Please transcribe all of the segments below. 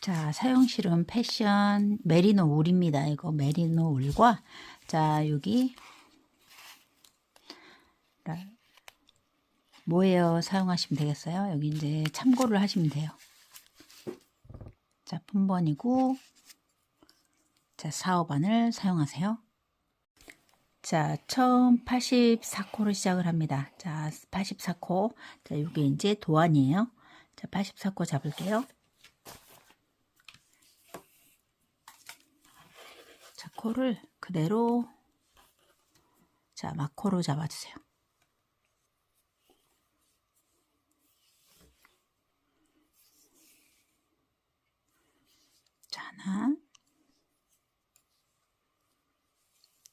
자, 사용실은 패션 메리노 울입니다. 이거 메리노 울과 자, 여기 모헤어 사용하시면 되겠어요. 여기 이제 참고를 하시면 돼요. 자, 품번이고 자, 4호반을 사용하세요. 자, 처음 84코로 시작을 합니다. 자, 84코. 자, 이게 이제 도안이에요. 자, 84코 잡을게요. 자, 코를 그대로 자, 막코로 잡아주세요. 자, 하나,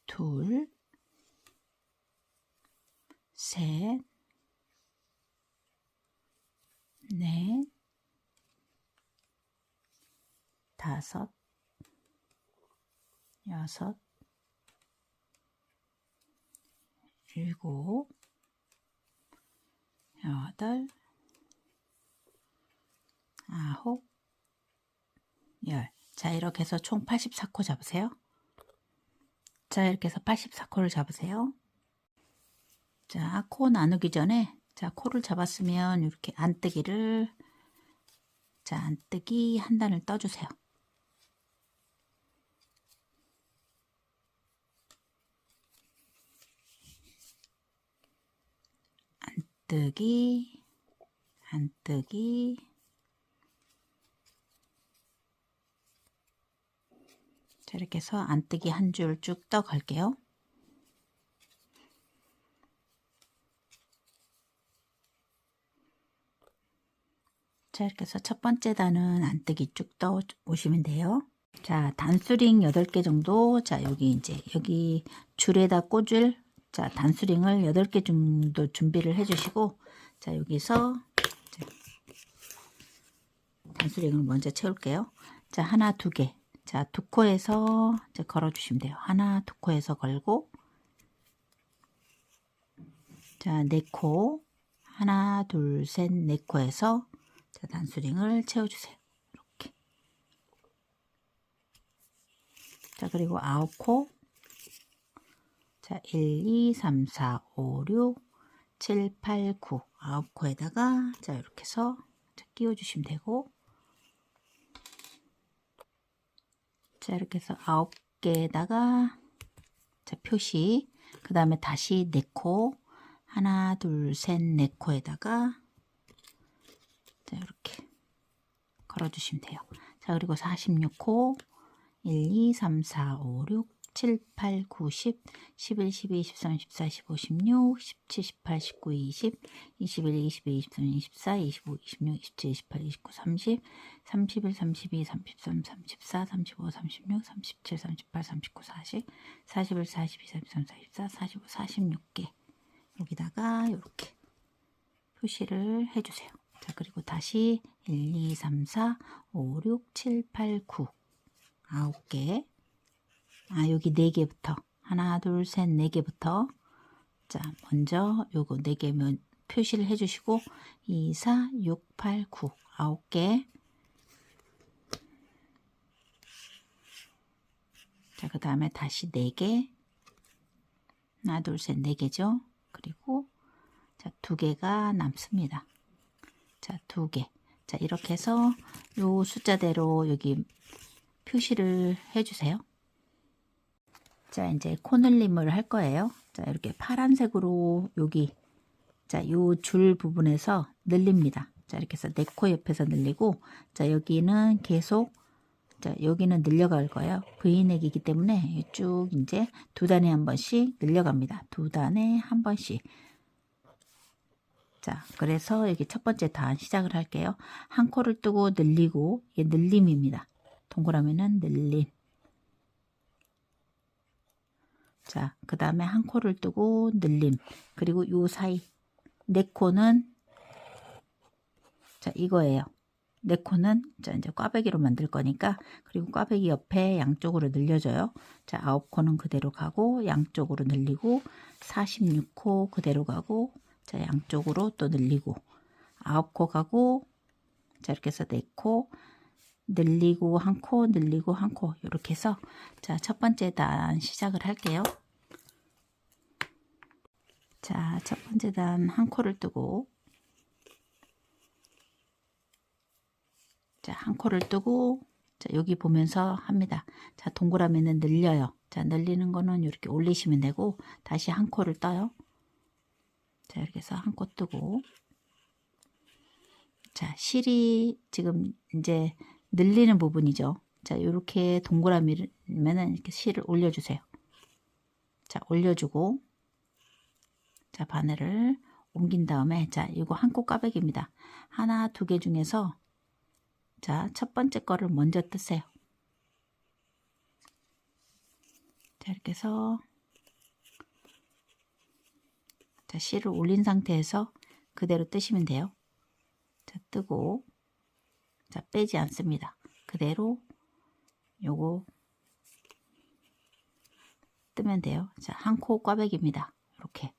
둘, 셋, 넷, 다섯, 여섯, 일곱, 여덟, 아홉, 열. 자, 이렇게 해서 총 84코 잡으세요. 자, 이렇게 해서 84코를 잡으세요. 자, 코 나누기 전에 자, 코를 잡았으면 이렇게 안뜨기를 자, 안뜨기 한 단을 떠주세요. 안뜨기, 안뜨기, 자, 이렇게 해서 안뜨기 한 줄 쭉 떠 갈게요. 자, 이렇게 해서 첫 번째 단은 안뜨기 쭉 떠 오시면 돼요. 자, 단수링 8개 정도. 자, 여기 이제 여기 줄에다 꽂을 자, 단수링을 8개 정도 준비를 해 주시고 자, 여기서 자, 단수링을 먼저 채울게요. 자, 하나, 두 개. 자, 두 코에서 이제 걸어 주시면 돼요. 하나, 두 코에서 걸고 자, 네 코. 하나, 둘, 셋, 네 코에서 자, 단수링을 채워 주세요. 이렇게. 자, 그리고 9코. 자, 1, 2, 3, 4, 5, 6, 7, 8, 9. 9코에다가 자, 이렇게 해서 끼워 주시면 되고 자, 이렇게 해서 9개에다가 자, 표시. 그 다음에 다시 4코. 하나, 둘, 셋, 4코에다가 자, 이렇게 걸어 주시면 돼요. 자, 그리고 46코. 1, 2, 3, 4, 5, 6, 7, 8, 9, 10, 11, 12, 13, 14, 15, 16, 17, 18, 19, 20, 21, 22, 23, 24, 25, 26, 27, 28, 29, 30, 31, 32, 33, 34, 35, 36, 37, 38, 39, 40, 41, 42, 43, 44, 45, 46개 여기다가 이렇게 표시를 해주세요. 자, 그리고 다시 1, 2, 3, 4, 5, 6, 7, 8, 9 9개. 여기 4개부터 하나, 둘, 셋, 4개부터 자, 먼저 요거 4개면 표시를 해주시고 2, 4, 6, 8, 9 9개. 자, 그 다음에 다시 4개. 하나, 둘, 셋, 4개죠. 그리고 자, 2개가 남습니다. 자, 2개. 자, 이렇게 해서 요 숫자대로 여기 표시를 해주세요. 자, 이제 코늘림을 할 거예요. 자, 이렇게 파란색으로 여기 자, 요 줄 부분에서 늘립니다. 자, 이렇게 해서 네 코 옆에서 늘리고 자, 여기는 계속 자, 여기는 늘려갈 거예요. V넥이기 때문에 쭉 이제 두 단에 한 번씩 늘려갑니다. 두 단에 한 번씩. 자, 그래서 여기 첫 번째 단 시작을 할게요. 한 코를 뜨고 늘리고 이게 늘림입니다. 동그라미는 늘림. 자, 그 다음에 한 코를 뜨고 늘림. 그리고 요 사이 네 코는 자, 이거예요. 네 코는 자, 이제 꽈배기로 만들 거니까 그리고 꽈배기 옆에 양쪽으로 늘려줘요. 자, 9코는 그대로 가고 양쪽으로 늘리고 46코 그대로 가고 자, 양쪽으로 또 늘리고 9코 가고 자, 이렇게 해서 4코 늘리고 한 코, 늘리고 한 코 이렇게 해서 자, 첫 번째 단 시작을 할게요. 자, 첫 번째 단 한 코를 뜨고 자, 한 코를 뜨고 자, 여기 보면서 합니다. 자, 동그라미는 늘려요. 자, 늘리는 거는 이렇게 올리시면 되고 다시 한 코를 떠요. 자, 이렇게 해서 한 코 뜨고 자, 실이 지금 이제 늘리는 부분이죠. 자, 이렇게 동그라미면은 이렇게 실을 올려주세요. 자, 올려주고 자, 바늘을 옮긴 다음에 자, 이거 한 코 꽈배기입니다. 하나, 두 개 중에서 자, 첫 번째 거를 먼저 뜨세요. 자, 이렇게 해서 자, 실을 올린 상태에서 그대로 뜨시면 돼요. 자, 뜨고 자, 빼지 않습니다. 그대로 요거 뜨면 돼요. 자, 한 코 꽈배기입니다. 이렇게.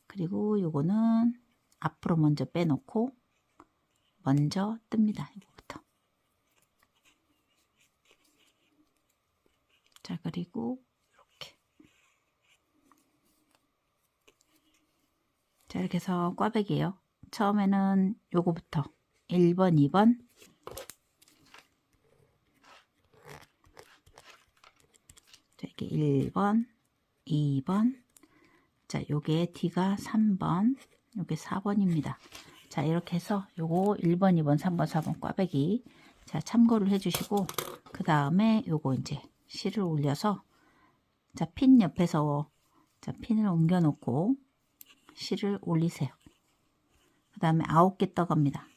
그리고 요거는 앞으로 먼저 빼놓고 먼저 뜹니다. 이거부터. 자, 그리고 이렇게. 자, 이렇게 해서 꽈배기예요. 처음에는 요거부터 1번, 2번 자, 이렇게 1번, 2번 자, 요게 D가 3번, 요게 4번입니다. 자, 이렇게 해서 요거 1번, 2번, 3번, 4번 꽈배기 자, 참고를 해주시고 그 다음에 요거 이제 실을 올려서 자, 핀 옆에서 자, 핀을 옮겨 놓고 실을 올리세요. 그 다음에 9개 떠갑니다.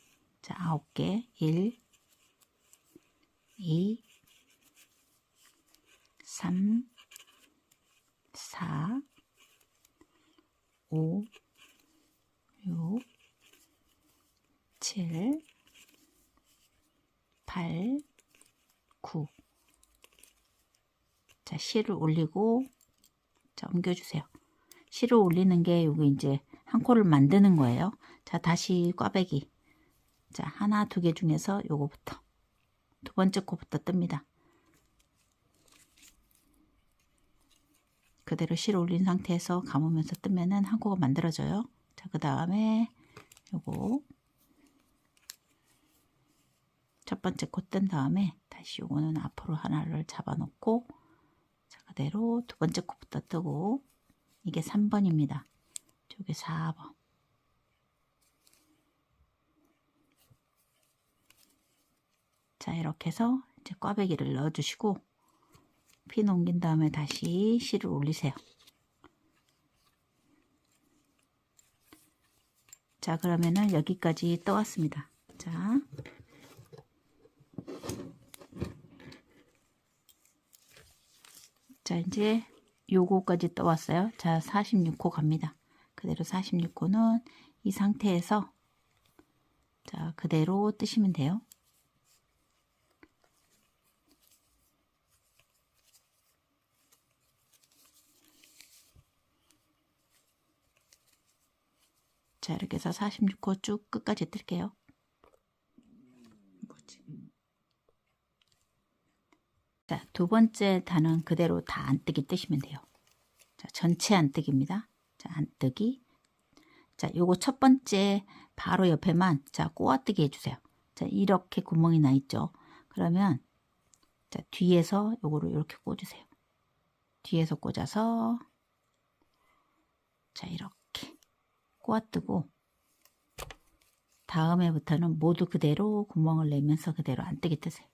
자, 9개 1 2 3 4 5 6 7 8 9 자, 실을 올리고 자, 옮겨주세요. 실을 올리는 게 여기 이제 한 코를 만드는 거예요. 자, 다시 꽈배기 자, 하나, 두 개 중에서 요거부터 두 번째 코부터 뜹니다. 그대로 실 올린 상태에서 감으면서 뜨면은 한 코가 만들어져요. 자, 그 다음에 요거 첫 번째 코 뜬 다음에 다시 요거는 앞으로 하나를 잡아 놓고 자, 그대로 두 번째 코부터 뜨고 이게 3번입니다. 저게 4번. 자, 이렇게 해서 이제 꽈배기를 넣어 주시고 핀 옮긴 다음에 다시 실을 올리세요. 자, 그러면은 여기까지 떠왔습니다. 자, 이제 요거까지 떠왔어요. 자, 46코 갑니다. 그대로 46코는 이 상태에서 자, 그대로 뜨시면 돼요. 자, 이렇게 해서 46코 쭉 끝까지 뜰게요. 자, 두 번째 단은 그대로 다 안뜨기 뜨시면 돼요. 자, 전체 안뜨기입니다. 자, 안뜨기. 자, 요거 첫 번째 바로 옆에만 자, 꼬아뜨기 해주세요. 자, 이렇게 구멍이 나 있죠. 그러면 자, 뒤에서 요거를 이렇게 꽂으세요. 뒤에서 꽂아서 자, 이렇게 꼬아뜨고 다음에부터는 모두 그대로 구멍을 내면서 그대로 안뜨기 뜨세요.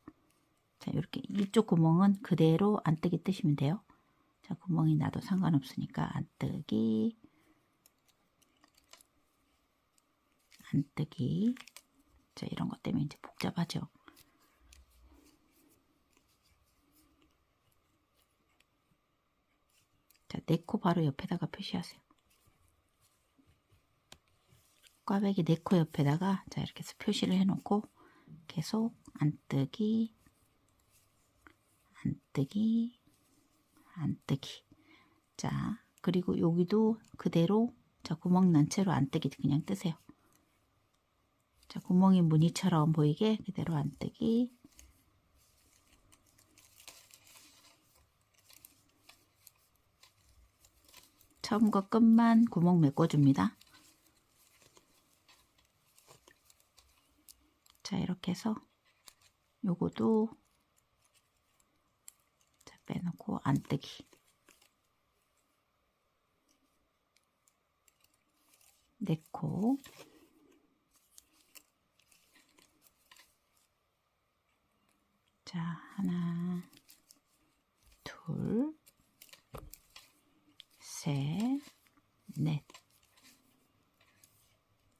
자, 이렇게 이쪽 구멍은 그대로 안뜨기 뜨시면 돼요. 자, 구멍이 나도 상관없으니까 안뜨기 안뜨기 자, 이런 것 때문에 이제 복잡하죠. 자, 4코 바로 옆에다가 표시하세요. 꽈배기 4코 옆에다가 자, 이렇게 해서 표시를 해 놓고 계속 안뜨기 안뜨기 안뜨기 자, 그리고 여기도 그대로 자, 구멍 난 채로 안뜨기 그냥 뜨세요. 자, 구멍이 무늬처럼 보이게 그대로 안뜨기 처음과 끝만 구멍 메꿔줍니다. 자, 이렇게 해서 요거도 자, 빼놓고 안뜨기 내코 자, 하나 둘 셋 넷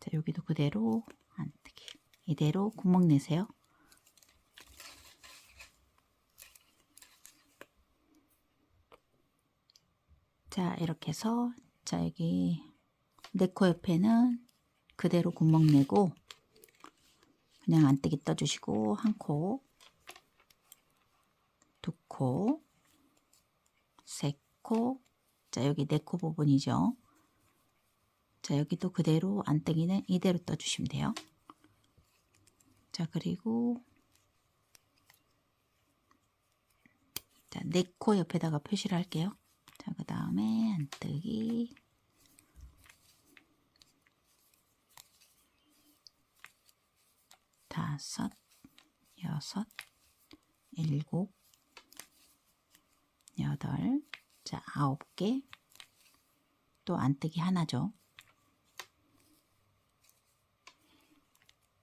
자, 여기도 그대로 안뜨기 이대로 구멍 내세요. 자, 이렇게 해서 자, 여기 네코 옆에는 그대로 구멍 내고 그냥 안뜨기 떠주시고 한 코, 두 코, 세 코, 자, 여기 네 코 부분이죠. 자, 여기도 그대로 안뜨기는 이대로 떠주시면 돼요. 자, 그리고 자, 네 코 옆에다가 표시를 할게요. 자, 그 다음에 안뜨기 다섯, 여섯, 일곱, 여덟, 자, 9개, 또 안뜨기 하나죠.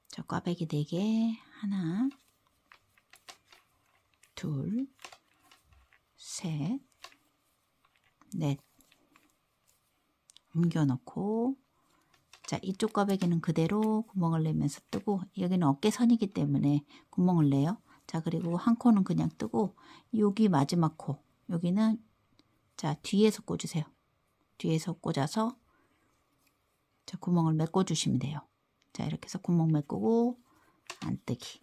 자, 꽈배기 4개, 하나, 둘, 셋, 넷, 옮겨 넣고 자, 이쪽 꽈배기는 그대로 구멍을 내면서 뜨고 여기는 어깨선이기 때문에 구멍을 내요. 자, 그리고 한 코는 그냥 뜨고 여기 마지막 코 여기는 자, 뒤에서 꽂으세요. 뒤에서 꽂아서 자, 구멍을 메꿔 주시면 돼요. 자, 이렇게 해서 구멍 메꾸고 안뜨기.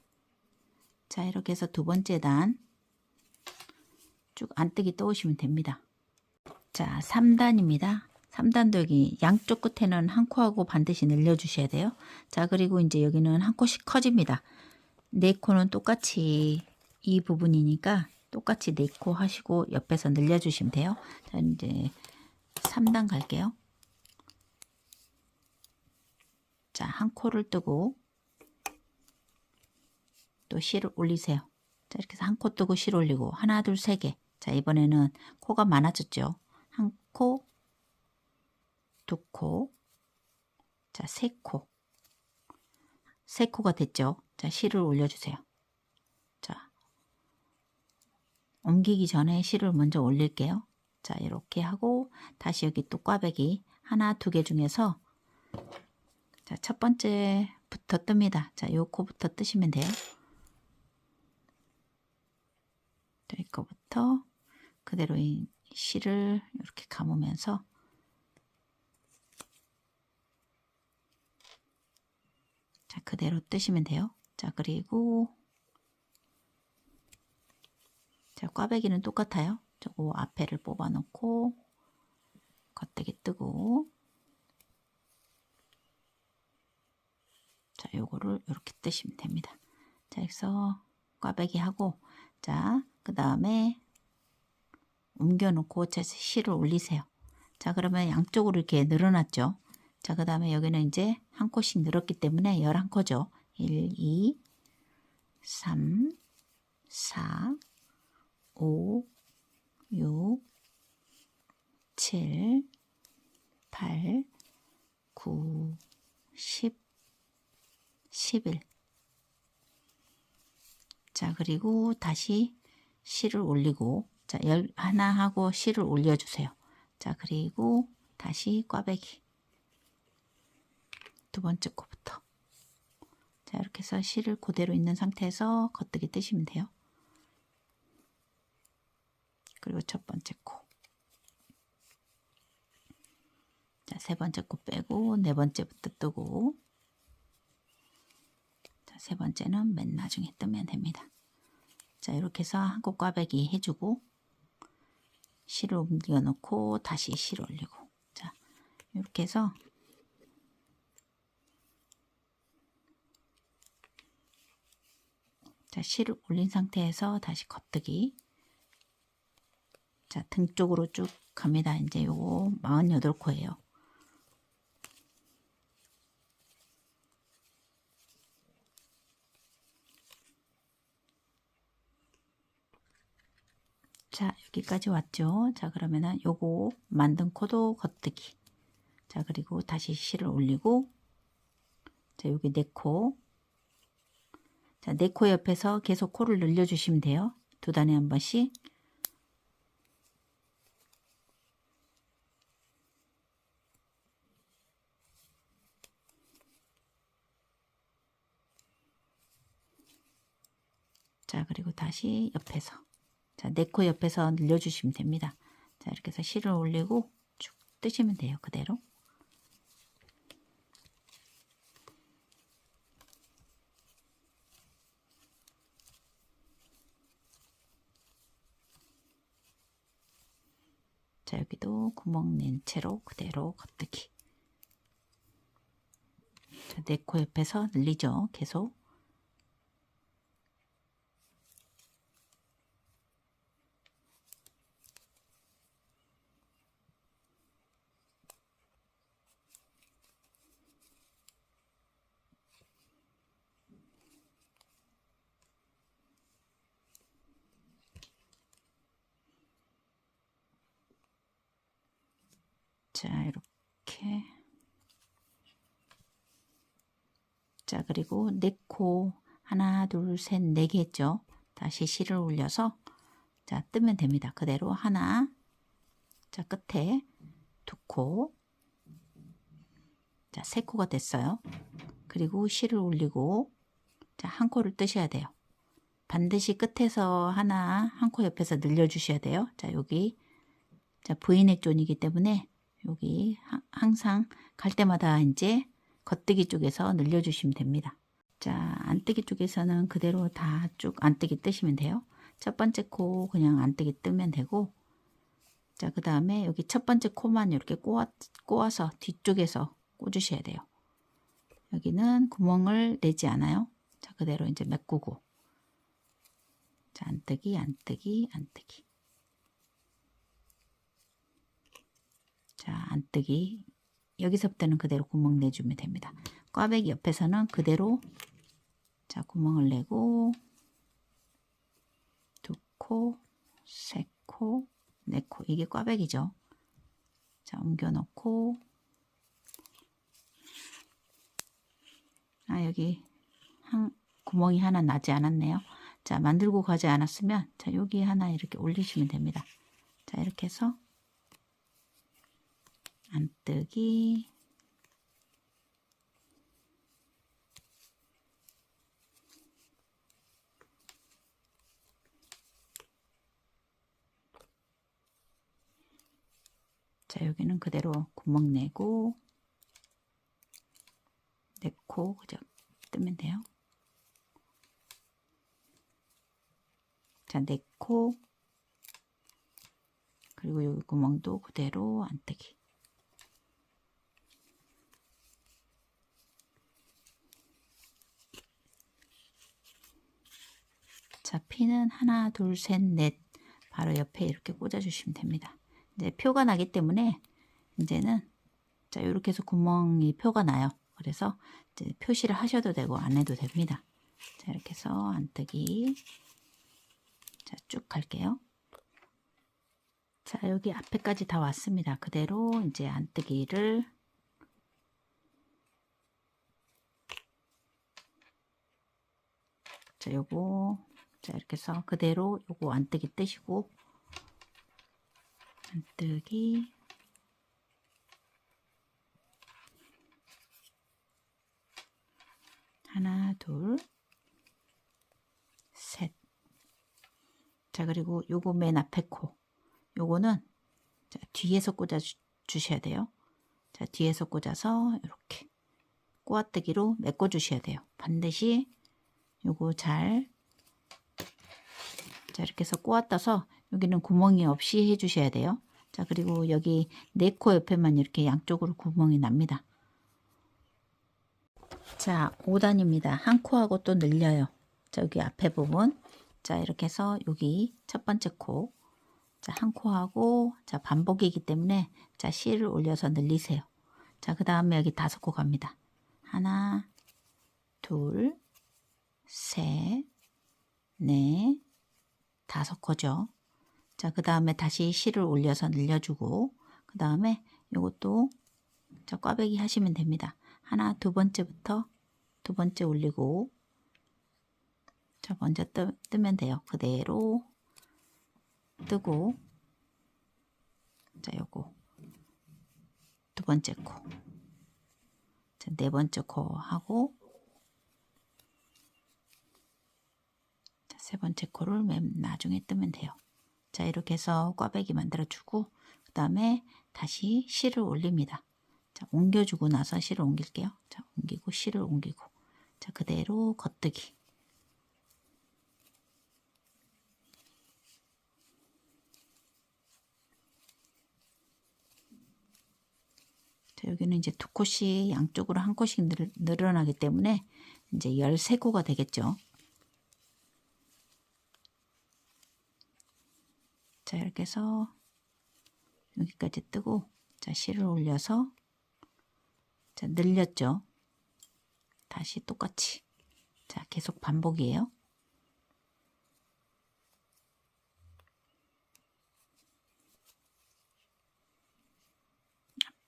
자, 이렇게 해서 두 번째 단 쭉 안뜨기 떠오시면 됩니다. 자, 3단입니다. 3단도 여기 양쪽 끝에는 한 코하고 반드시 늘려주셔야 돼요. 자, 그리고 이제 여기는 한 코씩 커집니다. 네 코는 똑같이 이 부분이니까 똑같이 네 코 하시고 옆에서 늘려주시면 돼요. 자, 이제 3단 갈게요. 자, 한 코를 뜨고 또 실을 올리세요. 자, 이렇게 해서 한 코 뜨고 실 올리고 하나, 둘, 세 개. 자, 이번에는 코가 많아졌죠. 한 코, 두 코, 자, 세 코. 세 코가 됐죠. 자, 실을 올려주세요. 자, 옮기기 전에 실을 먼저 올릴게요. 자, 이렇게 하고 다시 여기 또 꽈배기 하나, 두 개 중에서 자, 첫 번째부터 뜹니다. 자, 요 코부터 뜨시면 돼요. 자, 이거부터 그대로 이 실을 이렇게 감으면서 자, 그대로 뜨시면 돼요. 자, 그리고 자, 꽈배기는 똑같아요. 저거 앞에를 뽑아 놓고 겉대기 뜨고 자, 요거를 이렇게 뜨시면 됩니다. 자, 그래서 꽈배기 하고 자, 그 다음에 옮겨 놓고 자, 실을 올리세요. 자, 그러면 양쪽으로 이렇게 늘어났죠. 자, 그 다음에 여기는 이제 한 코씩 늘었기 때문에 11코죠. 1, 2, 3, 4, 5, 6, 7, 8, 9, 10, 11. 자, 그리고 다시 실을 올리고 자, 하나 하고 실을 올려주세요. 자, 그리고 다시 꽈배기 두 번째 코부터 자, 이렇게 해서 실을 그대로 있는 상태에서 겉뜨기 뜨시면 돼요. 그리고 첫 번째 코 자, 세 번째 코 빼고 네 번째부터 뜨고 자, 세 번째는 맨 나중에 뜨면 됩니다. 자, 이렇게 해서 한 코 꽈배기 해주고 실을 옮겨 놓고 다시 실 올리고 자, 이렇게 해서 자, 실을 올린 상태에서 다시 겉뜨기 자, 등 쪽으로 쭉 갑니다. 이제 요거 48코예요. 자, 여기까지 왔죠. 자, 그러면은 요거 만든 코도 겉뜨기. 자, 그리고 다시 실을 올리고, 자, 여기 4코. 자, 4코 옆에서 계속 코를 늘려주시면 돼요. 2단에 한 번씩. 자, 그리고 다시 옆에서. 자, 4코 옆에서 늘려주시면 됩니다. 자, 이렇게 해서 실을 올리고 쭉 뜨시면 돼요. 그대로. 자, 여기도 구멍 낸 채로 그대로 겉뜨기. 자, 4코 옆에서 늘리죠. 계속. 자, 이렇게. 자, 그리고 4코 하나, 둘, 셋, 4개 했죠. 다시 실을 올려서 자, 뜨면 됩니다. 그대로 하나. 자, 끝에 2코. 자, 3코가 됐어요. 그리고 실을 올리고 자, 1코를 뜨셔야 돼요. 반드시 끝에서 하나, 1코 옆에서 늘려 주셔야 돼요. 자, 여기 자, V넥 존이기 때문에 여기 항상 갈 때마다 이제 겉뜨기 쪽에서 늘려주시면 됩니다. 자, 안뜨기 쪽에서는 그대로 다 쭉 안뜨기 뜨시면 돼요. 첫 번째 코 그냥 안뜨기 뜨면 되고, 자, 그 다음에 여기 첫 번째 코만 이렇게 꼬아서 뒤쪽에서 꽂으셔야 돼요. 여기는 구멍을 내지 않아요. 자, 그대로 이제 메꾸고, 자, 안뜨기, 안뜨기, 안뜨기. 자, 안뜨기. 여기서부터는 그대로 구멍 내주면 됩니다. 꽈배기 옆에서는 그대로 자, 구멍을 내고 2코, 3코, 4코. 이게 꽈배기죠. 자, 옮겨 놓고, 아, 여기 구멍이 하나 나지 않았네요. 자, 만들고 가지 않았으면 자, 여기 하나 이렇게 올리시면 됩니다. 자, 이렇게 해서 안뜨기, 자, 여기는 그대로 구멍 내고 4코 그저 뜨면 돼요. 자, 4코. 그리고 여기 구멍도 그대로 안뜨기. 자, 피는 하나, 둘, 셋, 넷 바로 옆에 이렇게 꽂아 주시면 됩니다. 이제 표가 나기 때문에 이제는 자, 이렇게 해서 구멍이 표가 나요. 그래서 이제 표시를 하셔도 되고 안 해도 됩니다. 자, 이렇게 해서 안뜨기. 자, 쭉 갈게요. 자, 여기 앞에까지 다 왔습니다. 그대로 이제 안뜨기를 자, 요거 자, 이렇게 해서 그대로 요거 안뜨기 뜨시고 안뜨기 하나, 둘, 셋. 자, 그리고 요거 맨 앞에 코 요거는 자, 뒤에서 꽂아 주셔야 돼요. 자, 뒤에서 꽂아서 이렇게 꼬아뜨기로 메꿔 주셔야 돼요. 반드시 요거 잘 자, 이렇게 해서 꼬아떠서 여기는 구멍이 없이 해 주셔야 돼요. 자, 그리고 여기 4코 옆에만 이렇게 양쪽으로 구멍이 납니다. 자, 5단입니다. 한 코하고 또 늘려요. 자, 여기 앞에 부분. 자, 이렇게 해서 여기 첫 번째 코 자, 한 코 하고, 자, 반복이기 때문에, 자, 실을 올려서 늘리세요. 자, 그 다음에 여기 5코 갑니다. 하나, 둘, 셋, 넷, 5코죠. 자, 그 다음에 다시 실을 올려서 늘려주고, 그 다음에 요것도, 자, 꽈배기 하시면 됩니다. 하나, 두 번째부터, 두 번째 올리고, 자, 먼저 뜨면 돼요. 그대로 뜨고, 자, 요거 두 번째 코, 자, 네 번째 코 하고, 자, 세 번째 코를 맨 나중에 뜨면 돼요. 자, 이렇게 해서 꽈배기 만들어 주고, 그 다음에 다시 실을 올립니다. 자, 옮겨주고 나서 실을 옮길게요. 자, 옮기고 실을 옮기고, 자, 그대로 겉뜨기. 자, 여기는 이제 2코씩 양쪽으로 한 코씩 늘어나기 때문에 이제 13코가 되겠죠. 자, 이렇게 해서 여기까지 뜨고, 자, 실을 올려서, 자, 늘렸죠. 다시 똑같이. 자, 계속 반복이에요.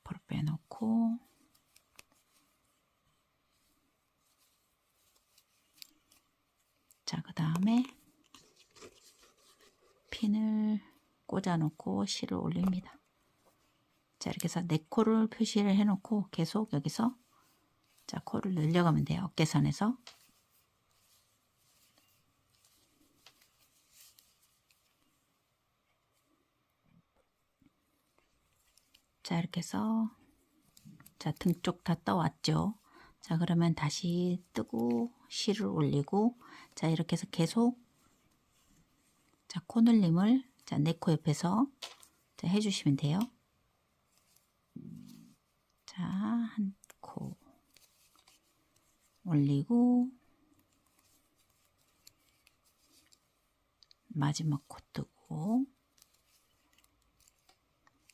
앞으로 빼놓고, 자, 그 다음에 핀을 꽂아 놓고 실을 올립니다. 자, 이렇게 해서 4코를 표시를 해 놓고 계속 여기서, 자, 코를 늘려가면 돼요. 어깨선에서. 자, 이렇게 해서, 자, 등 쪽 다 떠왔죠. 자, 그러면 다시 뜨고 실을 올리고, 자, 이렇게 해서 계속, 자, 코늘림을, 자, 4코 옆에서, 자, 해주시면 돼요. 자, 한 코 올리고, 마지막 코 뜨고,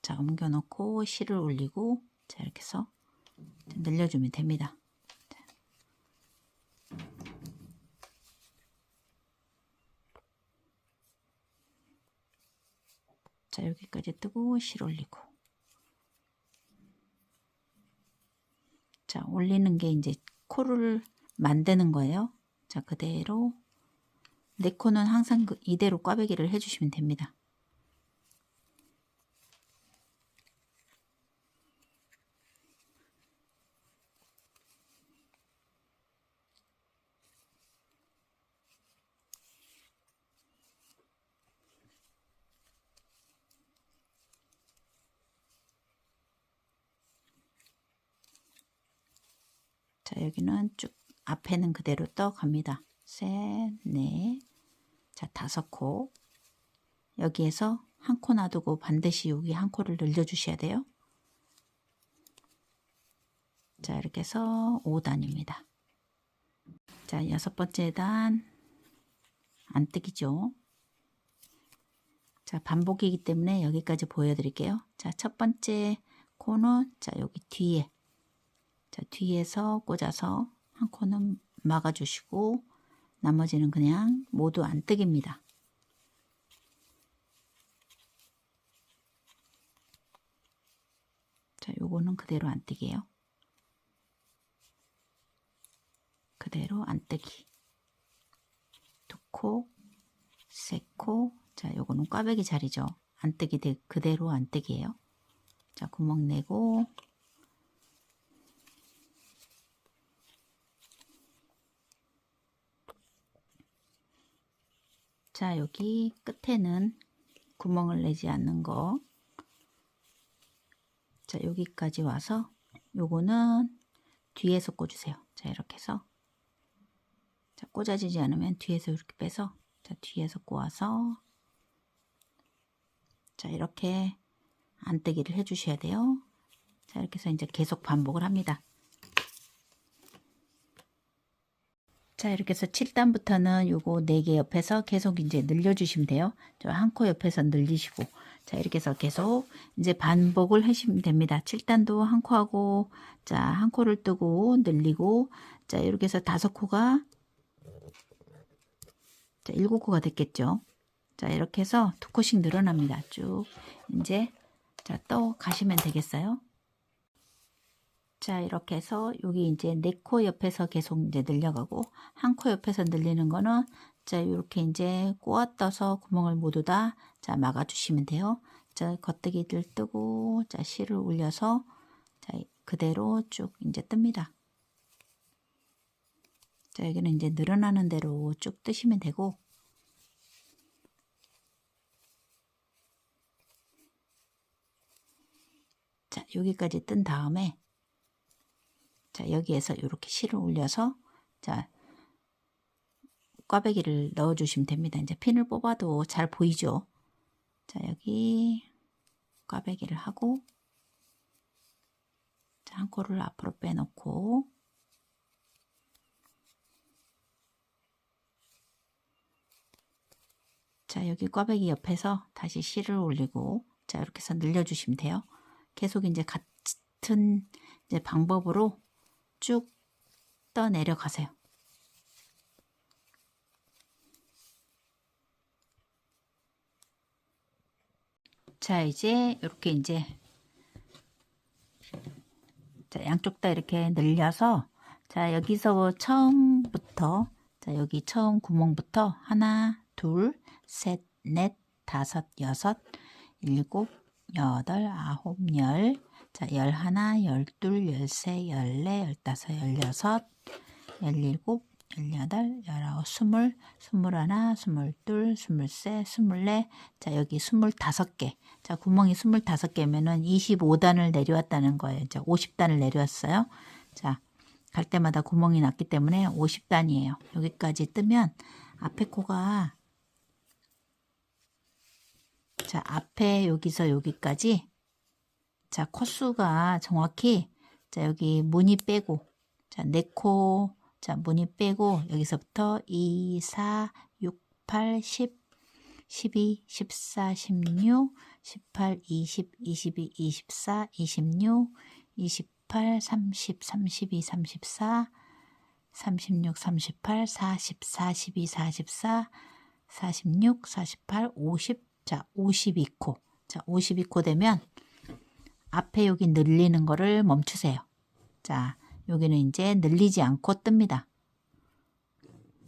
자, 옮겨 놓고 실을 올리고, 자, 이렇게 해서 늘려주면 됩니다. 자, 여기까지 뜨고 실 올리고, 자, 올리는 게 이제 코를 만드는 거예요. 자, 그대로 4코는 항상 이대로 꽈배기를 해주시면 됩니다. 자, 여기는 쭉 앞에는 그대로 떠갑니다. 셋, 넷, 자, 5코. 여기에서 한 코 놔두고 반드시 여기 한 코를 늘려주셔야 돼요. 자, 이렇게 해서 5단입니다. 자, 6번째 단 안뜨기죠. 자, 반복이기 때문에 여기까지 보여드릴게요. 자, 첫 번째 코는, 자, 여기 뒤에, 자, 뒤에서 꽂아서 한 코는 막아주시고, 나머지는 그냥 모두 안뜨기입니다. 자, 요거는 그대로 안뜨기예요. 그대로 안뜨기. 2코, 3코, 자, 요거는 꽈배기 자리죠. 안뜨기 그대로 안뜨기예요. 자, 구멍 내고, 자, 여기 끝에는 구멍을 내지 않는 거, 자, 여기까지 와서 요거는 뒤에서 꽂으세요. 자, 이렇게 해서, 자, 꽂아지지 않으면 뒤에서 이렇게 빼서, 자, 뒤에서 꼬아서, 자, 이렇게 안뜨기를 해주셔야 돼요. 자, 이렇게 해서 이제 계속 반복을 합니다. 자, 이렇게 해서 7단부터는 요거 4개 옆에서 계속 이제 늘려주시면 돼요. 저 한 코 옆에서 늘리시고. 자, 이렇게 해서 계속 이제 반복을 하시면 됩니다. 7단도 한 코 하고, 자, 한 코를 뜨고 늘리고, 자, 이렇게 해서 5코가, 자, 7코가 됐겠죠. 자, 이렇게 해서 2코씩 늘어납니다. 쭉. 이제, 자, 또 가시면 되겠어요. 자, 이렇게 해서 여기 이제 4코 옆에서 계속 이제 늘려가고, 한 코 옆에서 늘리는 거는, 자, 이렇게 이제 꼬아 떠서 구멍을 모두 다, 자, 막아주시면 돼요. 자, 겉대기들 뜨고, 자, 실을 올려서, 자, 그대로 쭉 이제 뜹니다. 자, 여기는 이제 늘어나는 대로 쭉 뜨시면 되고, 자, 여기까지 뜬 다음에, 자, 여기에서 이렇게 실을 올려서, 자, 꽈배기를 넣어 주시면 됩니다. 이제 핀을 뽑아도 잘 보이죠? 자, 여기 꽈배기를 하고, 자, 한 코를 앞으로 빼놓고, 자, 여기 꽈배기 옆에서 다시 실을 올리고, 자, 이렇게 해서 늘려주시면 돼요. 계속 이제 같은 이제 방법으로 쭉 떠 내려가세요. 자, 이제 이렇게 이제, 자, 양쪽 다 이렇게 늘려서, 자, 여기서 처음부터, 자, 여기 처음 구멍부터 하나, 둘, 셋, 넷, 다섯, 여섯, 일곱, 여덟, 아홉, 열, 자, 11, 12, 13, 14, 15, 16, 17, 18, 19, 20, 21, 22, 23, 24, 자, 여기 25개. 자, 구멍이 25개면은 25단을 내려왔다는 거예요. 이제 50단을 내려왔어요. 자, 갈 때마다 구멍이 났기 때문에 50단이에요. 여기까지 뜨면 앞에 코가, 자, 앞에 여기서 여기까지, 자, 코수가 정확히, 자, 여기 무늬 빼고, 자, 4코, 자, 무늬 빼고, 여기서부터 2, 4, 6, 8, 10, 12, 14, 16, 18, 20, 22, 24, 26, 28, 30, 32, 34, 36, 38, 40, 42, 44, 46, 48, 50, 자, 52코. 자, 52코 되면 앞에 여기 늘리는 거를 멈추세요. 자, 여기는 이제 늘리지 않고 뜹니다.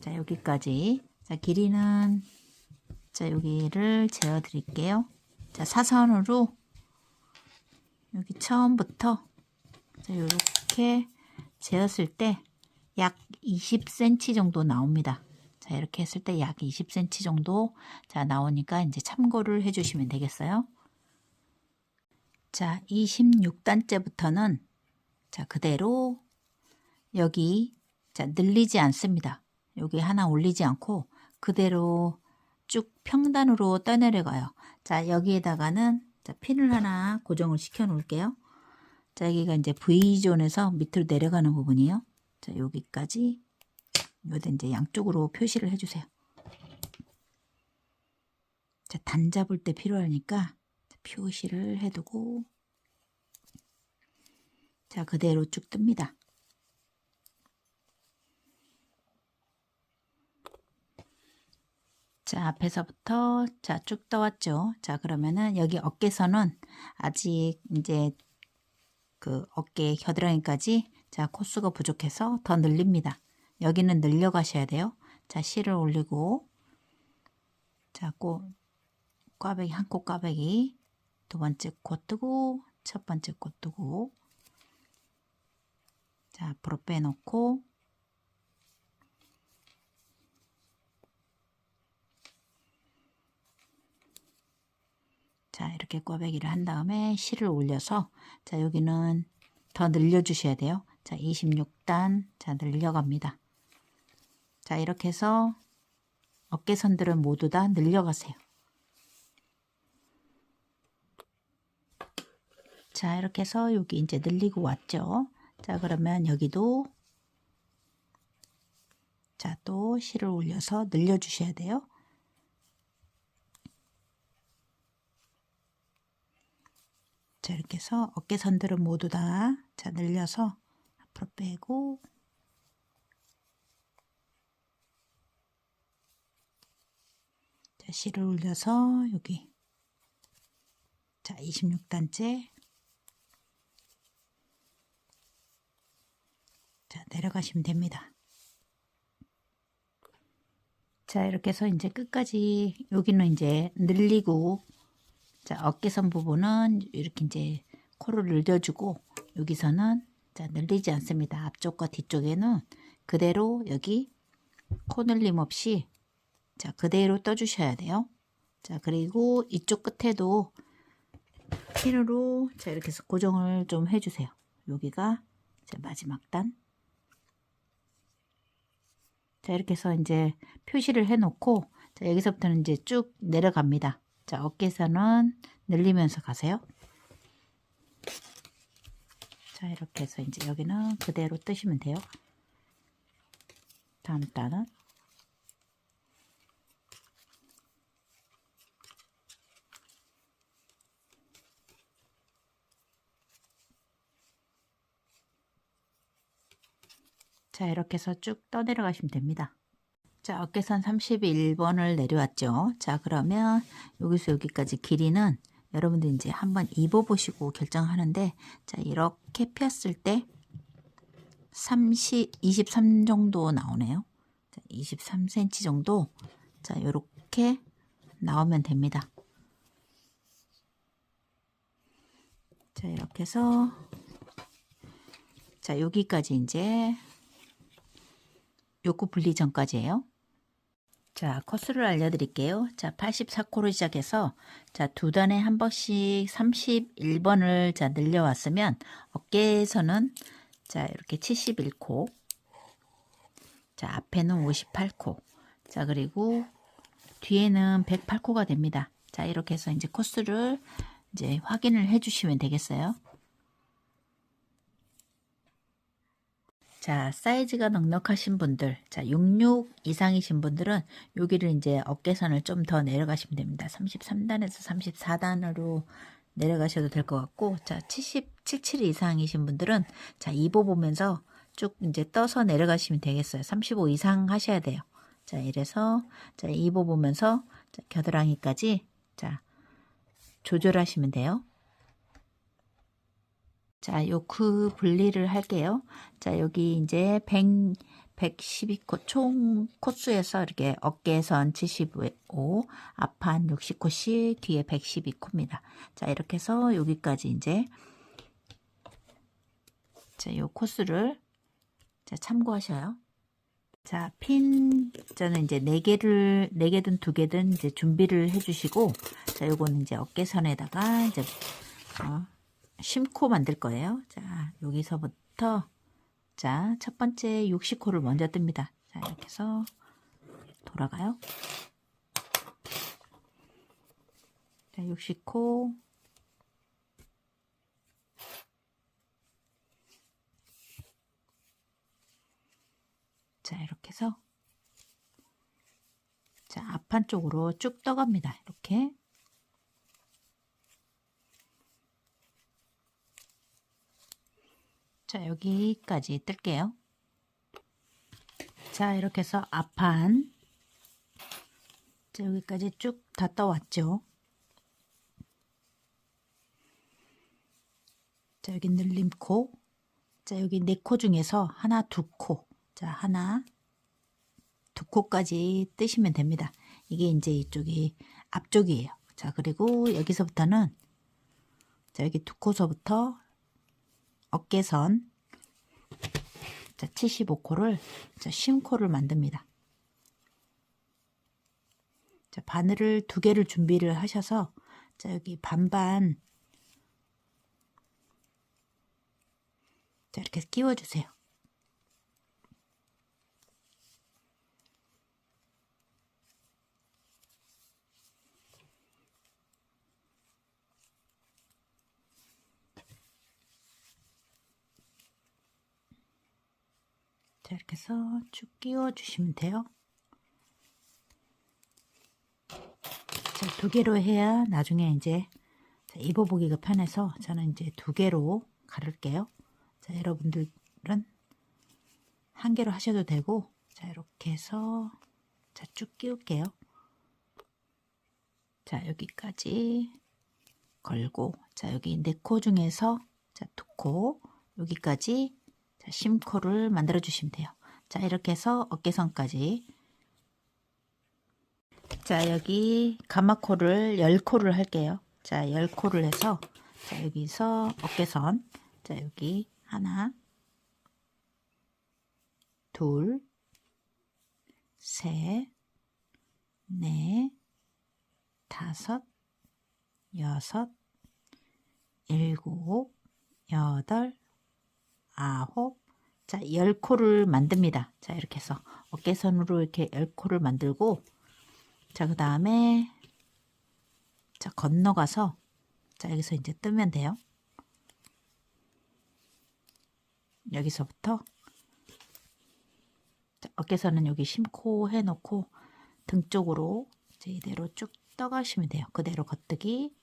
자, 여기까지. 자, 길이는, 자, 여기를 재어 드릴게요. 자, 사선으로 여기 처음부터, 자, 이렇게 재었을 때 약 20cm 정도 나옵니다. 자, 이렇게 했을 때 약 20cm 정도, 자, 나오니까 이제 참고를 해주시면 되겠어요. 자, 26단째부터는, 자, 그대로 여기, 자, 늘리지 않습니다. 여기 하나 올리지 않고 그대로 쭉 평단으로 떠내려가요. 자, 여기에다가는, 자, 핀을 하나 고정을 시켜 놓을게요. 자, 여기가 이제 V존에서 밑으로 내려가는 부분이에요. 자, 여기까지, 여기다 이제 양쪽으로 표시를 해주세요. 자, 단 잡을 때 필요하니까 표시를 해두고, 자, 그대로 쭉 뜹니다. 자, 앞에서부터, 자, 쭉 떠왔죠. 자, 그러면은 여기 어깨선은 아직 이제 그 어깨 겨드랑이까지, 자, 코수가 부족해서 더 늘립니다. 여기는 늘려가셔야 돼요. 자, 실을 올리고, 자, 꽈배기, 한 코 꽈배기, 두 번째 코 뜨고, 첫 번째 코 뜨고, 자, 앞으로 빼놓고, 자, 이렇게 꽈배기를 한 다음에 실을 올려서, 자, 여기는 더 늘려주셔야 돼요. 자, 26단, 자, 늘려갑니다. 자, 이렇게 해서 어깨선들은 모두 다 늘려가세요. 자, 이렇게 해서 여기 이제 늘리고 왔죠. 자, 그러면 여기도, 자, 또 실을 올려서 늘려 주셔야 돼요. 자, 이렇게 해서 어깨선들은 모두 다 자, 늘려서 앞으로 빼고 자, 실을 올려서 여기 자, 26단째 자, 내려가시면 됩니다. 자, 이렇게 해서 이제 끝까지 여기는 이제 늘리고 자, 어깨선 부분은 이렇게 이제 코를 늘려주고 여기서는 자, 늘리지 않습니다. 앞쪽과 뒤쪽에는 그대로 여기 코 늘림 없이 자, 그대로 떠주셔야 돼요. 자, 그리고 이쪽 끝에도 핀으로 자, 이렇게 해서 고정을 좀 해주세요. 여기가 자, 마지막 단. 자, 이렇게 해서 이제 표시를 해 놓고 자, 여기서부터는 이제 쭉 내려갑니다. 자, 어깨선은 늘리면서 가세요. 자, 이렇게 해서 이제 여기는 그대로 뜨시면 돼요. 다음 단은 자, 이렇게 해서 쭉 떠내려가시면 됩니다. 자, 어깨선 31번을 내려왔죠. 자, 그러면 여기서 여기까지 길이는 여러분들 이제 한번 입어보시고 결정하는데 자, 이렇게 폈을 때 23 정도 나오네요. 자, 23cm 정도 자, 이렇게 나오면 됩니다. 자, 이렇게 해서 자, 여기까지 이제 요코 분리 전까지예요. 자, 코스를 알려드릴게요. 자, 84코로 시작해서 자, 두 단에 한 번씩 31번을 자, 늘려왔으면 어깨에서는 자, 이렇게 71코 자, 앞에는 58코 자, 그리고 뒤에는 108코가 됩니다. 자, 이렇게 해서 이제 코스를 이제 확인을 해 주시면 되겠어요. 자, 사이즈가 넉넉하신 분들, 자, 66 이상이신 분들은 여기를 이제 어깨선을 좀 더 내려가시면 됩니다. 33단에서 34단으로 내려가셔도 될 것 같고, 자, 77 이상이신 분들은 자, 입어보면서 쭉 이제 떠서 내려가시면 되겠어요. 35 이상 하셔야 돼요. 자, 이래서 자, 입어보면서 자, 겨드랑이까지 자, 조절하시면 돼요. 자, 요크 분리를 할게요. 자, 여기 이제 112코 총 코수에서 이렇게 어깨선 75, 앞판 60코씩 뒤에 112코입니다. 자, 이렇게 해서 여기까지 이제 자, 요 코스를 자, 참고하셔요. 자, 핀 저는 이제 4개든 2개든 이제 준비를 해 주시고 자, 요거는 이제 어깨선에다가 이제 심코 만들 거예요. 자, 여기서부터 자, 첫 번째 60코를 먼저 뜹니다. 자, 이렇게 해서 돌아가요. 자, 60코 자, 이렇게 해서 자, 앞판 쪽으로 쭉 떠갑니다. 이렇게 자, 여기까지 뜰게요. 자, 이렇게 해서 앞판 자, 여기까지 쭉 다 떠왔죠. 자, 여기 늘림코 자, 여기 4코 중에서 하나, 2코 자, 하나, 2코까지 뜨시면 됩니다. 이게 이제 이쪽이 앞쪽이에요. 자, 그리고 여기서부터는 자, 여기 2코서부터 어깨선 자, 75코를 자, 쉼코를 만듭니다. 자, 바늘을 2개를 준비를 하셔서 자, 여기 반반 자, 이렇게 끼워 주세요. 자, 이렇게 해서 쭉 끼워 주시면 돼요. 자, 2개로 해야 나중에 이제 입어보기가 편해서 저는 이제 2개로 가를게요. 자, 여러분들은 1개로 하셔도 되고, 자, 이렇게 해서 자, 쭉 끼울게요. 자, 여기까지 걸고, 자, 여기 4코 중에서 자, 2코, 여기까지 자, 심코를 만들어 주시면 돼요. 자, 이렇게 해서 어깨선까지. 자, 여기 가마코를 10코를 할게요. 자, 10코를 해서 자, 여기서 어깨선, 자, 여기 하나, 둘, 셋, 넷, 다섯, 여섯, 일곱, 여덟, 아홉, 자, 10코를 만듭니다. 자, 이렇게 해서 어깨선으로 이렇게 10코를 만들고, 자, 그 다음에 자, 건너가서 자, 여기서 이제 뜨면 돼요. 여기서부터 자, 어깨선은 여기 심코 해놓고 등 쪽으로 이제 이대로 쭉 떠가시면 돼요. 그대로 걷뜨기.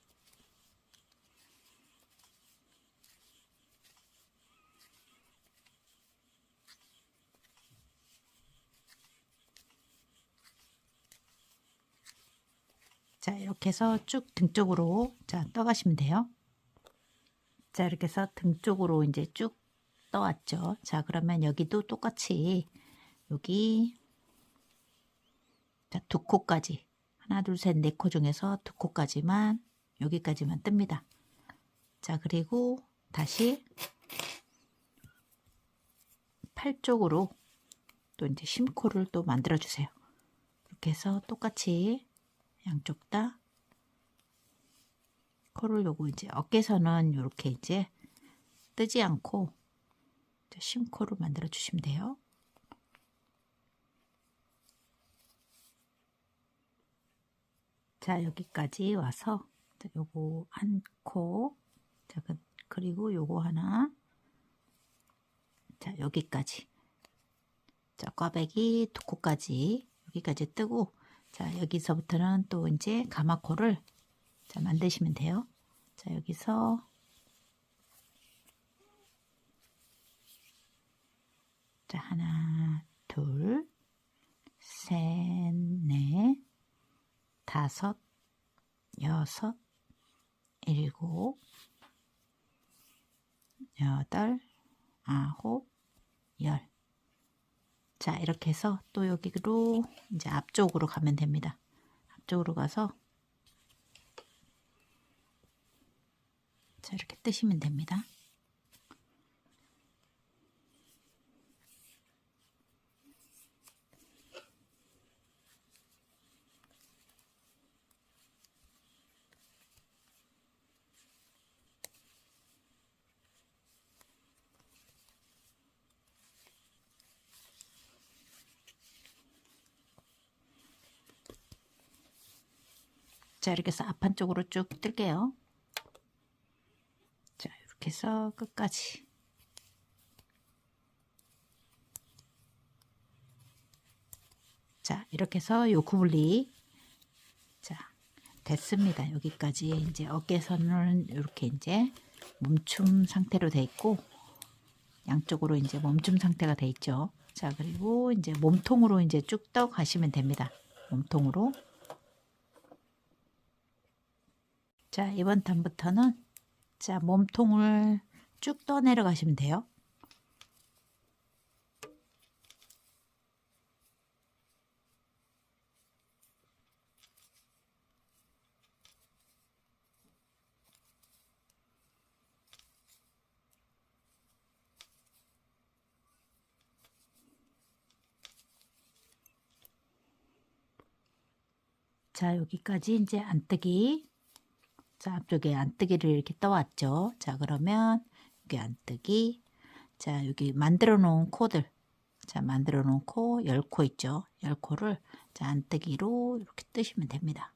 자, 이렇게 해서 쭉 등 쪽으로 자, 떠가시면 돼요. 자, 이렇게 해서 등 쪽으로 이제 쭉 떠왔죠. 자, 그러면 여기도 똑같이 여기 자, 2코까지 하나, 둘, 셋, 4코 중에서 2코까지만 여기까지만 뜹니다. 자, 그리고 다시 팔 쪽으로 또 이제 심코를 또 만들어 주세요. 이렇게 해서 똑같이 양쪽 다 코를 요거 이제 어깨선은 이렇게 이제 뜨지 않고 심코를 만들어 주시면 돼요. 자, 여기까지 와서 자, 요거 한 코, 자, 그리고 요거 하나, 자, 여기까지, 자, 꽈배기 2코까지 여기까지 뜨고, 자, 여기서부터는 또 이제 가마코를 자, 만드시면 돼요. 자, 여기서 자, 하나, 둘, 셋, 넷, 다섯, 여섯, 일곱, 여덟, 아홉, 열. 자, 이렇게 해서 또 여기로 이제 앞쪽으로 가면 됩니다. 앞쪽으로 가서 자, 이렇게 뜨시면 됩니다. 자, 이렇게 해서 앞판쪽으로 쭉 뜰게요. 자, 이렇게 해서 끝까지. 자, 이렇게 해서 요 구분리 자, 됐습니다. 여기까지 이제 어깨선은 이렇게 이제 멈춤 상태로 돼 있고 양쪽으로 이제 멈춤 상태가 돼 있죠. 자, 그리고 이제 몸통으로 이제 쭉 떠 가시면 됩니다. 몸통으로. 자, 이번 단부터는 자, 몸통을 쭉 떠 내려가시면 돼요. 자, 여기까지 이제 안뜨기. 자, 앞쪽에 안뜨기를 이렇게 떠왔죠. 자, 그러면 여기 안뜨기. 자, 여기 만들어 놓은 코들. 자, 만들어 놓은 코 10코 있죠. 10코를 자, 안뜨기로 이렇게 뜨시면 됩니다.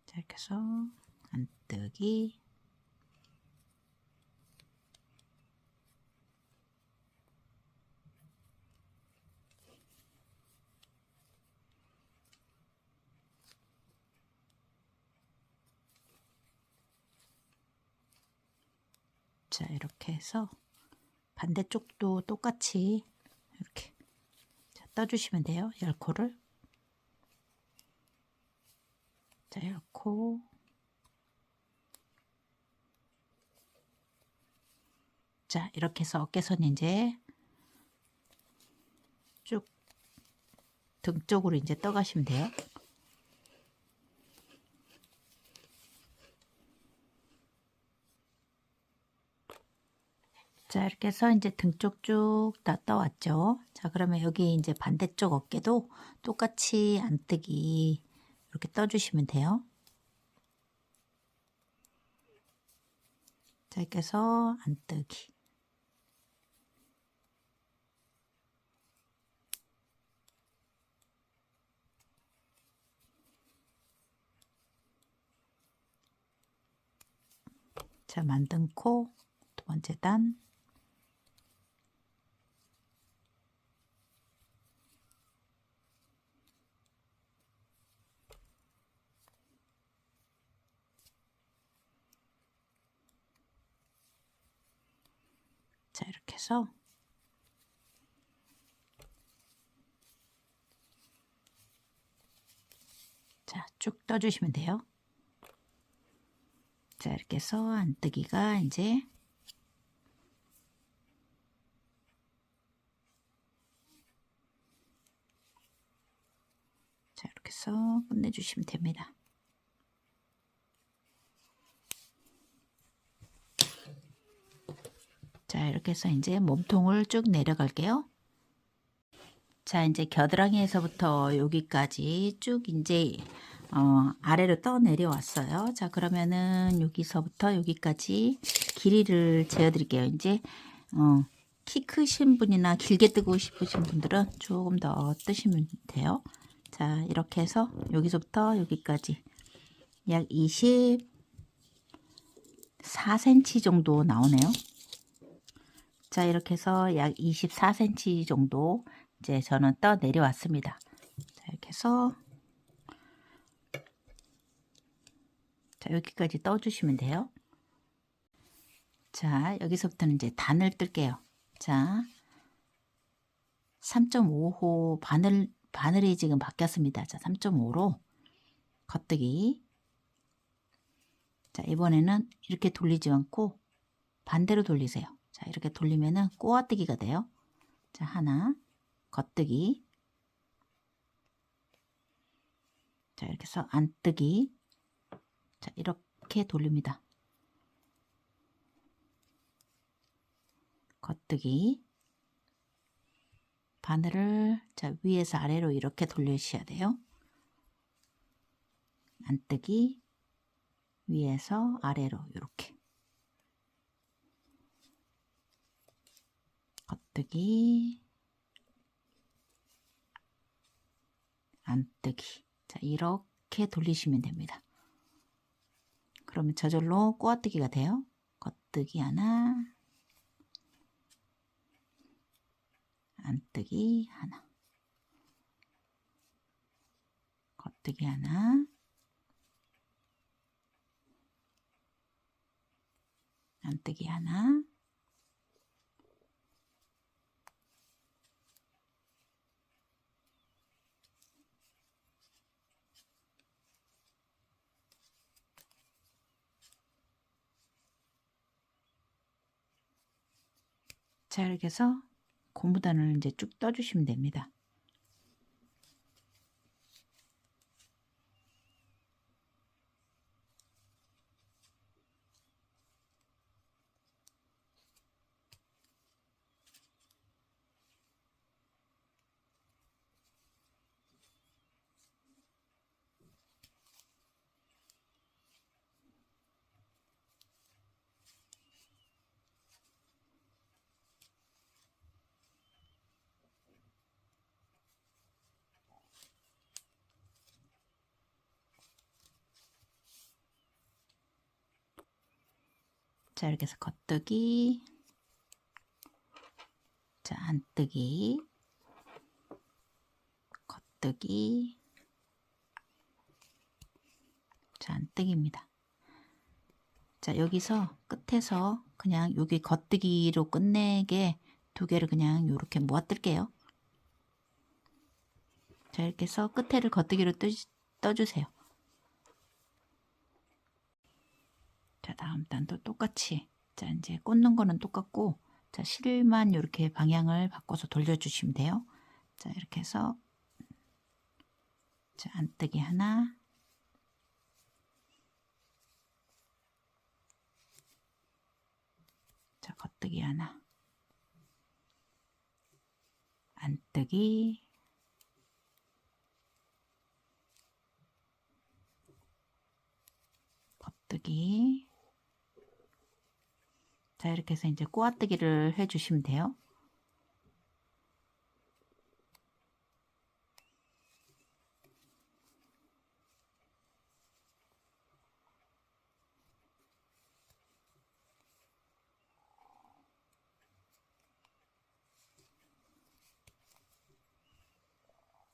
자, 이렇게 해서 안뜨기. 자, 이렇게 해서 반대쪽도 똑같이 이렇게 떠주시면 돼요. 10코를. 자, 10코. 자, 이렇게 해서 어깨선 이제 쭉 등 쪽으로 이제 떠가시면 돼요. 자, 이렇게 해서 이제 등 쪽 쭉 다 떠왔죠. 자, 그러면 여기 이제 반대쪽 어깨도 똑같이 안뜨기 이렇게 떠주시면 돼요. 자, 이렇게 해서 안뜨기. 자, 만든 코 두 번째 단. 자, 이렇게 해서 자, 쭉 떠주시면 돼요. 자, 이렇게 해서 안뜨기가 이제 자, 이렇게 해서 끝내주시면 됩니다. 자, 이렇게 해서 이제 몸통을 쭉 내려갈게요. 자, 이제 겨드랑이에서부터 여기까지 쭉 이제 아래로 떠 내려왔어요. 자, 그러면은 여기서부터 여기까지 길이를 재어 드릴게요. 이제 키 크신 분이나 길게 뜨고 싶으신 분들은 조금 더 뜨시면 돼요. 자, 이렇게 해서 여기서부터 여기까지 약 24cm 정도 나오네요. 자, 이렇게 해서 약 24cm 정도 이제 저는 떠 내려왔습니다. 자, 이렇게 해서 자, 여기까지 떠주시면 돼요. 자, 여기서부터는 이제 단을 뜰게요. 자, 3.5호 바늘이 지금 바뀌었습니다. 자, 3.5로 겉뜨기. 자, 이번에는 이렇게 돌리지 않고 반대로 돌리세요. 자, 이렇게 돌리면은 꼬아뜨기가 돼요. 자, 하나, 겉뜨기. 자, 이렇게 해서 안뜨기. 자, 이렇게 돌립니다. 겉뜨기. 바늘을 자, 위에서 아래로 이렇게 돌리셔야 돼요. 안뜨기. 위에서 아래로 이렇게. 겉뜨기. 안뜨기. 자, 이렇게 돌리시면 됩니다. 그러면 저절로 꼬아뜨기가 돼요. 겉뜨기 하나, 안뜨기 하나, 겉뜨기 하나, 안뜨기 하나, 자, 이렇게 해서 고무단을 이제 쭉 떠주시면 됩니다. 자, 이렇게 해서 겉뜨기, 자, 안뜨기, 겉뜨기, 자, 안뜨기입니다. 자, 여기서 끝에서 그냥 여기 겉뜨기로 끝내게 두 개를 그냥 이렇게 모아 뜰게요. 자, 이렇게 해서 끝에를 겉뜨기로 떠주세요. 자, 다음 단도 똑같이. 자, 이제 꽂는 거는 똑같고, 자, 실만 이렇게 방향을 바꿔서 돌려주시면 돼요. 자, 이렇게 해서, 자, 안뜨기 하나, 자, 겉뜨기 하나, 안뜨기, 겉뜨기. 자, 이렇게 해서 이제 꼬아뜨기를 해주시면 돼요.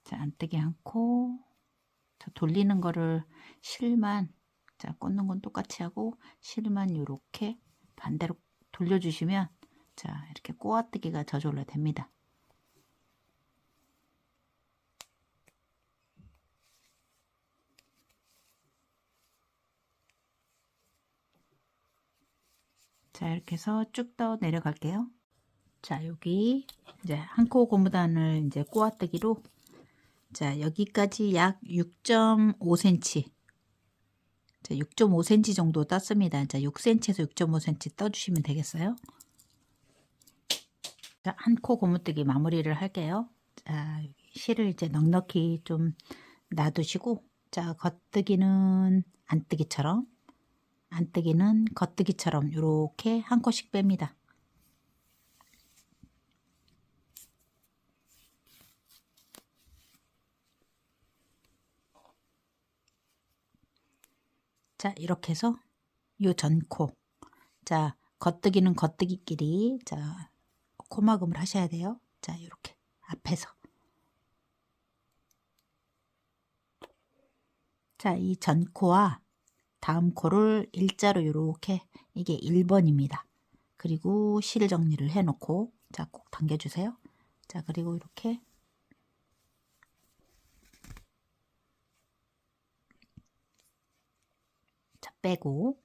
자, 안뜨기 한 코. 자, 돌리는 거를 실만, 자, 꽂는 건 똑같이 하고 실만 이렇게 반대로 돌려주시면, 자, 이렇게 꼬아뜨기가 저절로 됩니다. 자, 이렇게 해서 쭉 떠 내려갈게요. 자, 여기 이제 한 코 고무단을 이제 꼬아뜨기로, 자, 여기까지 약 6.5cm, 자, 6.5cm 정도 떴습니다. 자, 6cm에서 6.5cm 떠주시면 되겠어요. 자, 한 코 고무뜨기 마무리를 할게요. 자, 실을 이제 넉넉히 좀 놔두시고, 자, 겉뜨기는 안뜨기처럼, 안뜨기는 겉뜨기처럼 이렇게 한 코씩 뺍니다. 자, 이렇게 해서 요 전코, 자, 겉뜨기는 겉뜨기끼리, 자, 코막음을 하셔야 돼요. 자, 이렇게 앞에서. 자, 이 전코와 다음 코를 일자로 이렇게, 이게 1번입니다. 그리고 실 정리를 해 놓고, 자, 꼭 당겨주세요. 자, 그리고 이렇게, 자, 빼고,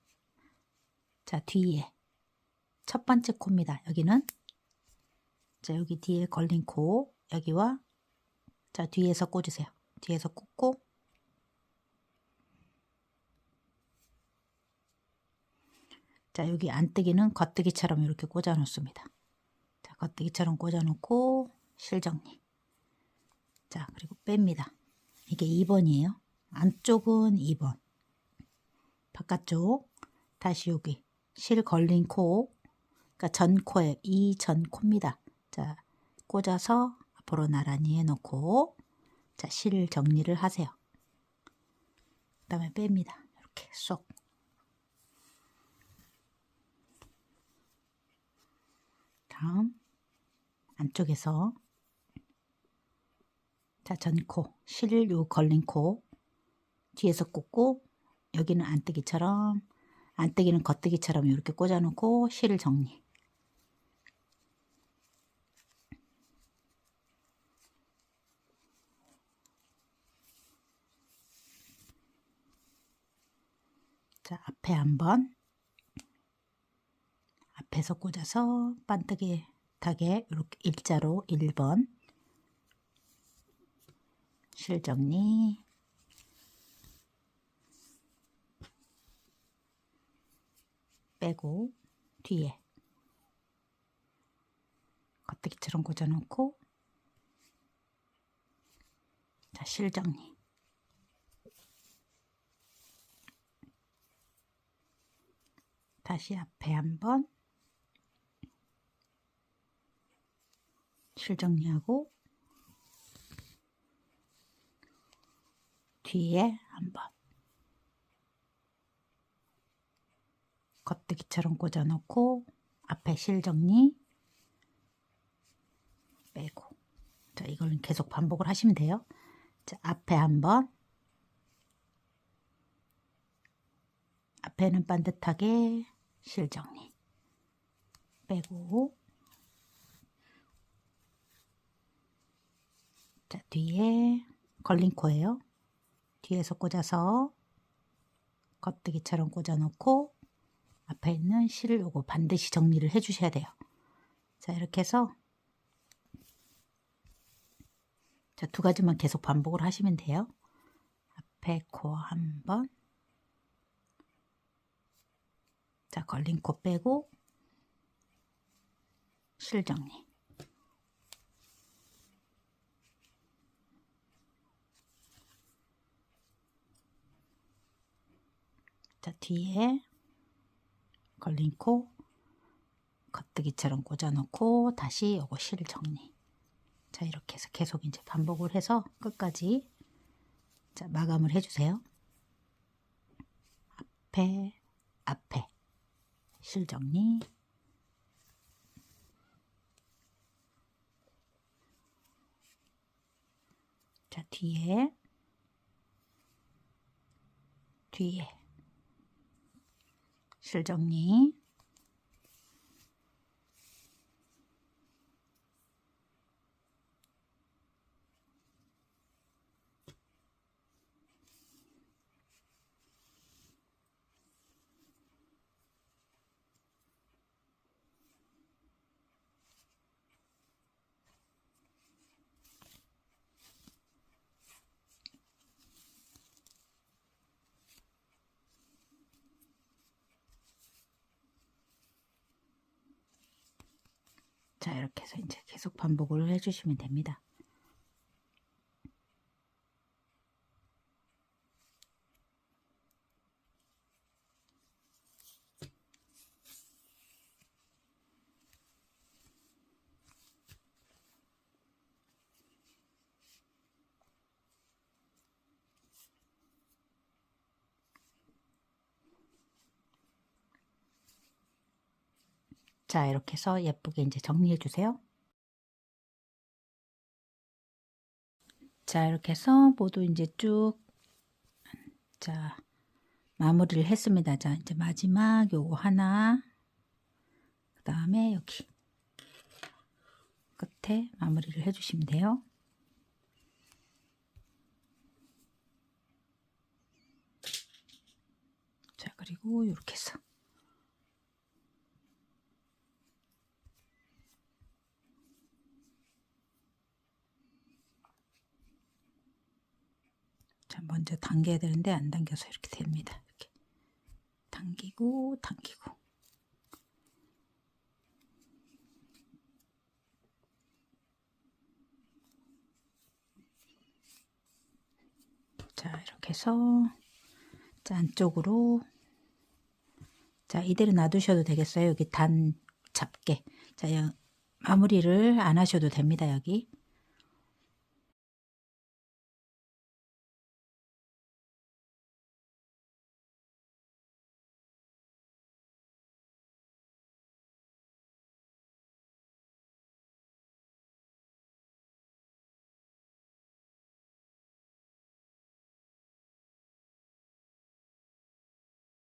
자, 뒤에 첫 번째 코입니다. 여기는, 자, 여기 뒤에 걸린 코, 여기와, 자, 뒤에서 꽂으세요. 뒤에서 꽂고, 자, 여기 안뜨기는 겉뜨기처럼 이렇게 꽂아 놓습니다. 자, 겉뜨기처럼 꽂아 놓고 실 정리. 자, 그리고 뺍니다. 이게 2번이에요. 안쪽은 2번. 바깥쪽 다시 여기 실 걸린 코, 그러니까 전코에 이 전코입니다. 자, 꽂아서 앞으로 나란히 해놓고, 자, 실 정리를 하세요. 그다음에 뺍니다. 이렇게 쏙. 다음 안쪽에서, 자, 전코, 실 요 걸린 코 뒤에서 꽂고, 여기는 안뜨기처럼, 안뜨기는 겉뜨기처럼 이렇게 꽂아놓고 실 정리. 자, 앞에 한번, 앞에서 꽂아서 반뜨기 타게 이렇게 일자로 1번 실 정리. 빼고 뒤에 겉뜨기처럼 꽂아놓고, 자, 실 정리. 다시 앞에 한번 실 정리하고, 뒤에 한번 겉뜨기 겉뜨기처럼 꽂아 놓고 앞에 실 정리 빼고. 자, 이걸 계속 반복을 하시면 돼요. 자, 앞에 한번, 앞에는 반듯하게 실 정리 빼고, 자, 뒤에 걸림코예요. 뒤에서 꽂아서 겉뜨기처럼 꽂아 놓고 앞에 있는 실을 요거 반드시 정리를 해 주셔야 돼요. 자, 이렇게 해서 자, 두 가지만 계속 반복을 하시면 돼요. 앞에 코 한번, 자, 걸린 코 빼고 실 정리. 자, 뒤에 걸린 코 겉뜨기처럼 꽂아 놓고 다시 요거 실 정리. 자, 이렇게 해서 계속 이제 반복을 해서 끝까지 자, 마감을 해 주세요. 앞에 실 정리. 자, 뒤에 실 정리. 자, 이렇게 해서 이제 계속 반복을 해 주시면 됩니다. 자, 이렇게 해서 예쁘게 이제 정리해 주세요. 자, 이렇게 해서 모두 이제 쭉, 자, 마무리를 했습니다. 자, 이제 마지막 요거 하나, 그 다음에 여기 끝에 마무리를 해주시면 돼요. 자, 그리고 이렇게 해서 자, 먼저 당겨야 되는데 안 당겨서 이렇게 됩니다. 이렇게 당기고 당기고. 자, 이렇게 해서 자, 안쪽으로 자, 이대로 놔두셔도 되겠어요. 여기 단 잡게. 자, 마무리를 안 하셔도 됩니다. 여기